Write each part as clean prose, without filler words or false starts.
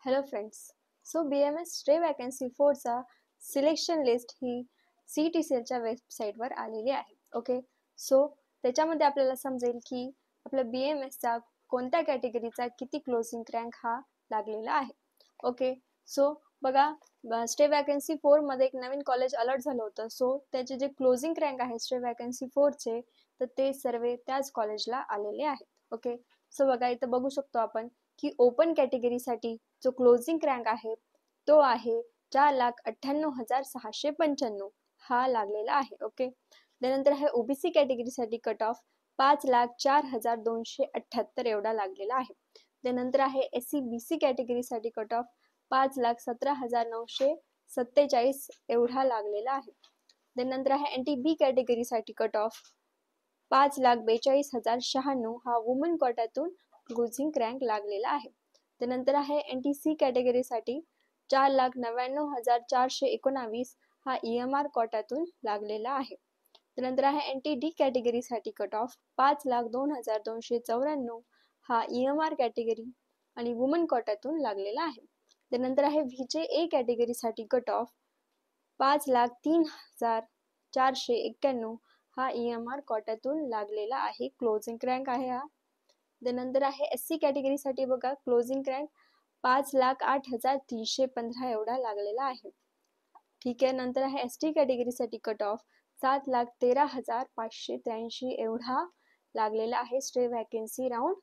Hello friends. So BMS stray vacancy 4चा selection list ही CTCLच्या वेबसाईटवर आलेली आहे. ओके, सो त्याच्यामध्ये आपल्याला समजेल की आपल्या BMSचा कोणत्या कॅटेगरीचा किती क्लोजिंग रँक हा लागलेला आहे. ओके, सो बघा, स्टे वॅकन्सी 4मध्ये एक नवीन कॉलेज अलर्ट झालं होतं. सो त्याचे जे क्लोजिंग रँक आहे स्टे वॅकन्सी 4चे, तर ते सर्व त्याच कॉलेजला आलेले आहेत. ओके, सो बघा इथं बघू शकतो आपण की ओपन कॅटेगरीसाठी जो क्लोजिंग रँक आहे तो आहे 4,98,695 हा लागलेला आहे. ओके, त्यानंतर आहे ओबीसी कॅटेगरीसाठी कट ऑफ 5,04,278 एवढा लागलेला आहे. त्यानंतर आहे SC BC कॅटेगरीसाठी कट ऑफ 5,17,947 एवढा लागलेला आहे. त्यानंतर आहे NTB कॅटेगरीसाठी कट ऑफ 5,42,096 हा वुमन कोट्यातून क्लोजिंग रँक लागलेला आहे. त्यानंतर आहे NTC कॅटेगरीसाठी 4,99,419 हा EMR कोट्यातून लागलेला आहे. त्यानंतर आहे NTD कॅटेगरीसाठी कट ऑफ 5,02,294 हा EMR कॅटेगरी आणि वुमन कोट्यातून लागलेला आहे. त्यानंतर आहे VJA कॅटेगरीसाठी कट ऑफ 5,03,491 हा EMR कोट्यातून लागलेला आहे. क्लोजिंग रँक आहे हा. त्यानंतर आहे SC कॅटेगरीसाठी बघा क्लोजिंग रँक 5,08,315 एवढा लागलेला आहे. ठीक आहे, नंतर आहे ST कॅटेगरीसाठी कट ऑफ 7,13,583 एवढा लागलेला आहे स्टे वॅकन्सी राऊंड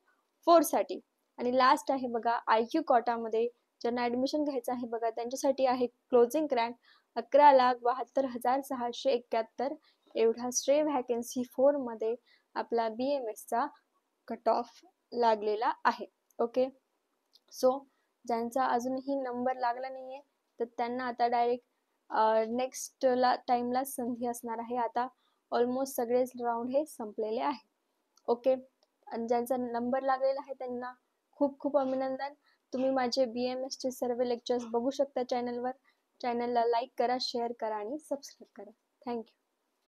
4 साठी. आणि लास्ट आहे बघा IQ कोटामध्ये ज्यांना ऍडमिशन घ्यायचं आहे बघा त्यांच्यासाठी आहे क्लोजिंग रँक 11,72,671 एवढा स्टे वॅकन्सी 4 मध्ये आपला BMSचा कट ऑफ लागलेला आहे. ओके, सो ज्यांचा अजूनही नंबर लागला नाहीये तर त्यांना आता डायरेक्ट नेक्स्ट टाइमला संधी असणार आहे. आता ऑलमोस्ट सगळेच राऊंड हे संपलेले आहे. ओके, आणि ज्यांचा नंबर लागलेला आहे त्यांना खूप खूप अभिनंदन. तुम्ही माझे BMS चे सर्व लेक्चर्स बघू शकता चॅनलवर. चॅनलला लाईक करा, शेअर करा आणि सबस्क्राईब करा. थँक्यू.